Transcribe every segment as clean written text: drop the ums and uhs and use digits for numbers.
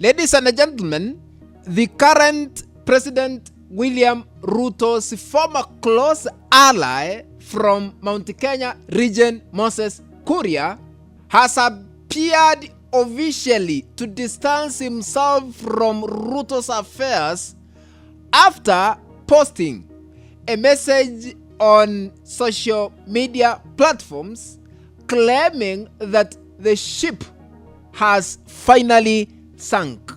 Ladies and gentlemen, the current President William Ruto's former close ally from Mount Kenya region, Moses Kuria, has appeared officially to distance himself from Ruto's affairs after posting a message on social media platforms claiming that the ship has finally sunk.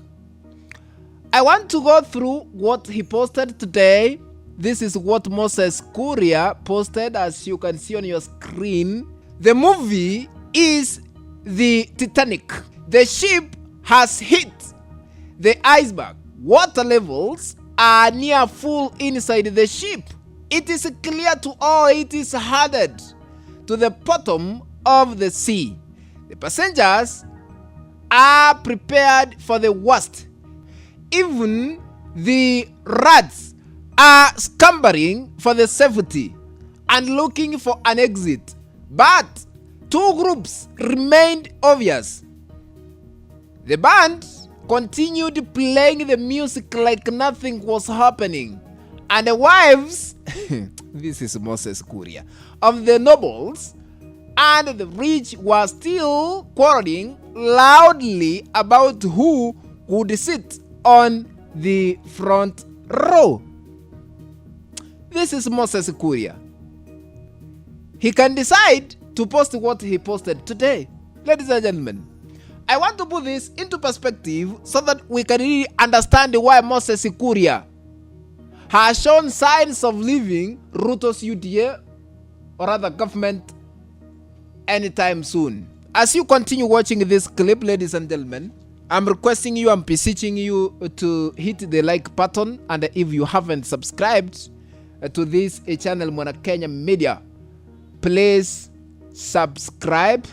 I want to go through what he posted today. This is what Moses Kuria posted, as you can see on your screen. The movie is the Titanic. The ship has hit the iceberg. Water levels are near full inside the ship. It is clear to all it is headed to the bottom of the sea. The passengers are prepared for the worst. Even the rats are scampering for the safety and looking for an exit. But two groups remained obvious. The band continued playing the music like nothing was happening, and the wives this is Moses Kuria, of the nobles and the rich were still quarreling loudly about who would sit on the front row. This is Moses Kuria. He can decide to post what he posted today. Ladies and gentlemen, I want to put this into perspective so that we can really understand why Moses Kuria has shown signs of leaving Ruto's UDA, or rather government, anytime soon. As you continue watching this clip, ladies and gentlemen, I'm requesting you, I'm beseeching you to hit the like button, and if you haven't subscribed to this channel, Mwana Kenya Media, please subscribe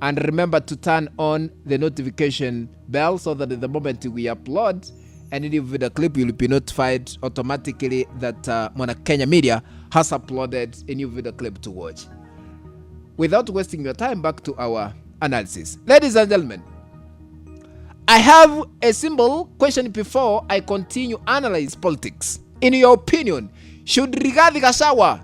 and remember to turn on the notification bell so that the moment we upload any new video clip, you'll be notified automatically that Mwana Kenya Media has uploaded a new video clip to watch. Without wasting your time, back to our analysis. Ladies and gentlemen, I have a simple question before I continue analyze politics. In your opinion, should Rigathi Gachagua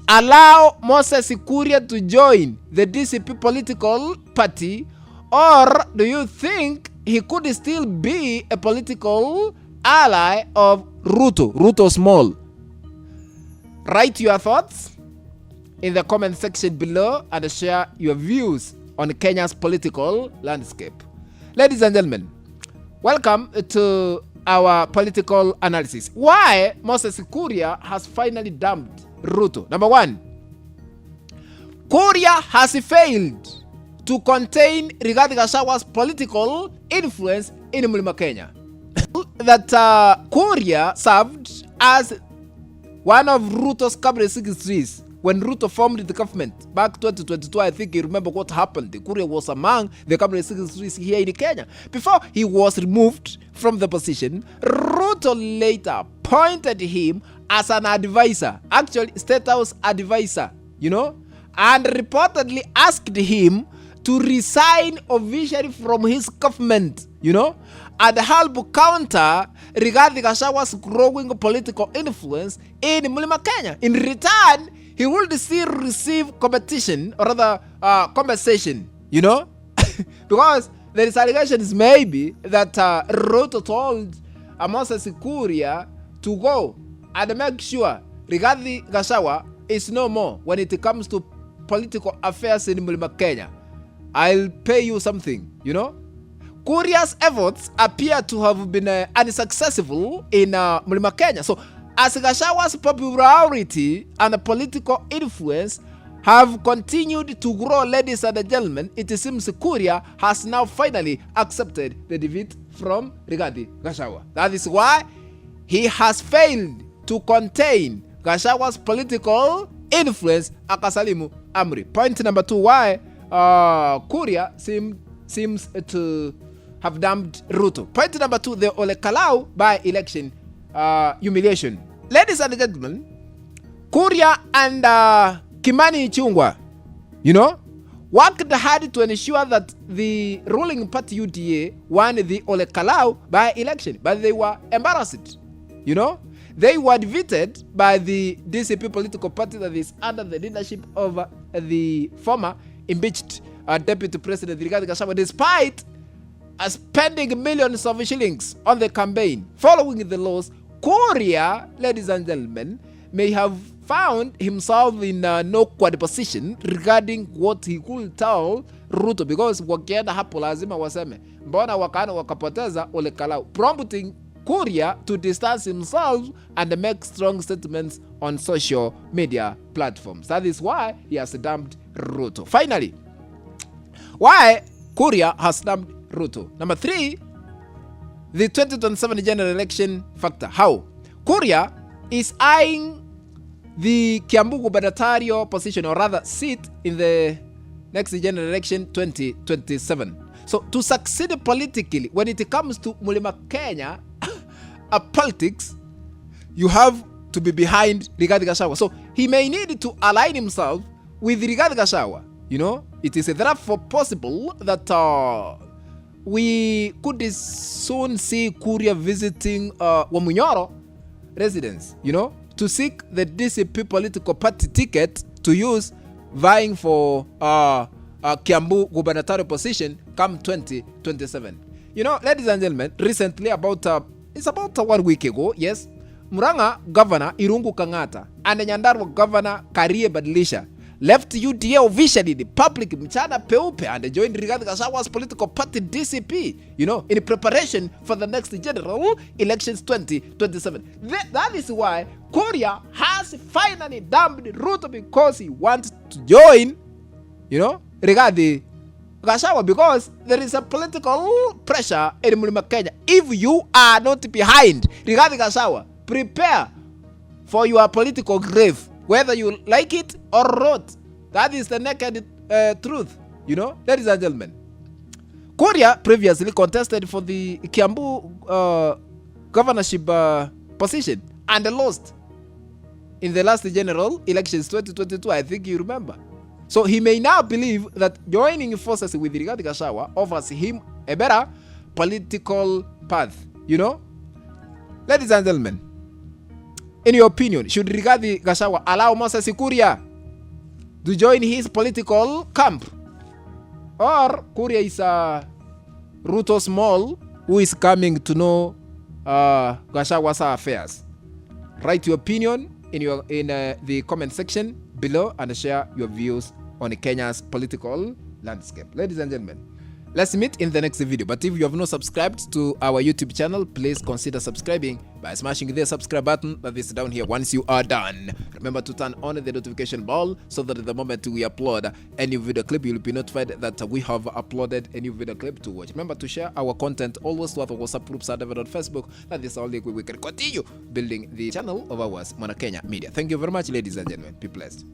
allow Moses Kuria to join the DCP political party, or do you think he could still be a political ally of Ruto Small? Write your thoughts in the comment section below and share your views on Kenya's political landscape. Ladies and gentlemen, welcome to our political analysis. Why Moses Kuria has finally dumped Ruto. Number one, Kuria has failed to contain Rigathi Gachagua's political influence in Mlima Kenya. That Kuria served as one of Ruto's cabinet secretaries when Ruto formed the government back 2022. I think you remember what happened. Kuria was among the cabinet secretaries here in Kenya. Before he was removed from the position, Ruto later appointed him as an advisor, actually State House advisor, and reportedly asked him to resign officially from his government, and help counter Rigathi Gachagua's growing political influence in Mlima Kenya. In return, he would still receive compensation, or rather compensation, because there is allegations maybe that Ruto told Moses Kuria to go and make sure Rigathi Gachagua is no more when it comes to political affairs in Mlima Kenya. I'll pay you something, Kuria's efforts appear to have been unsuccessful in Mlima Kenya. So, as Gachagua's popularity and political influence have continued to grow, ladies and gentlemen, it seems Kuria has now finally accepted the defeat from Rigathi Gachagua. That is why he has failed to contain Gachagua's political influence, akasalimu amri. Point number two, why Kuria seems to have dumped Ruto. Point number two, the Ol Kalou by-election humiliation. Ladies and gentlemen, Kuria and Kimani Ichung'wah, worked hard to ensure that the ruling party UDA won the Ol Kalou by-election, but they were embarrassed. You know, they were defeated by the DCP political party that is under the leadership of the former impeached Deputy President Rigathi Gachagua, despite spending millions of shillings on the campaign. Following the loss, Kuria, ladies and gentlemen, may have found himself in an awkward position regarding what he could tell Ruto, because wakienda hapo lazima waseme mbona wakana wakapoteza Ol Kalou, prompting Kuria to distance himself and make strong statements on social media platforms. That is why he has dumped Ruto. Finally, why Kuria has dumped Ruto. Number 3, the 2027 general election factor. How? Kuria is eyeing the Kiambu gubernatorial position, or rather seat, in the next general election 2027. So to succeed politically, when it comes to Mulima Kenya politics, you have to be behind Rigathi Gachagua. So he may need to align himself with Rigathi Gachagua. You know, it is therefore possible that we could soon see Kuria visiting Wamunyoro residence, you know, to seek the DCP political party ticket to use vying for Kiambu gubernatorial position come 2027. You know, ladies and gentlemen, recently it's about 1 week ago, yes, Murang'a governor Irungu Kang'ata and Nyandarua governor Karie Badilisha left UDA officially the public mchana peupe and joined Rigathi Gachagua's political party DCP, you know, in preparation for the next general elections 2027. That is why Kuria has finally dumped Ruto, because he wants to join, you know, Rigathi Gachagua, because there is a political pressure in Mulima Kenya. If you are not behind Rigathi Gachagua, prepare for your political grave, whether you like it or not. That is the naked truth, you know, ladies and gentlemen. Kuria previously contested for the Kiambu governorship position and lost in the last general elections 2022, I think you remember. So he may now believe that joining forces with Rigathi Gachagua offers him a better political path, you know. Ladies and gentlemen, in your opinion, should Rigathi Gachagua allow Moses Kuria to join his political camp? Or Kuria is Ruto Small who is coming to know Gachagua's affairs? Write your opinion in the comment section below and share your views on Kenya's political landscape. Ladies and gentlemen, let's meet in the next video. But if you have not subscribed to our YouTube channel, please consider subscribing by smashing the subscribe button that is down here. Once you are done, remember to turn on the notification bell so that the moment we upload a new video clip, you'll be notified that we have uploaded a new video clip to watch. Remember to share our content always to other WhatsApp groups and on Facebook. That is the only way we can continue building the channel of ours, Mwana Kenya Media. Thank you very much, ladies and gentlemen. Be blessed.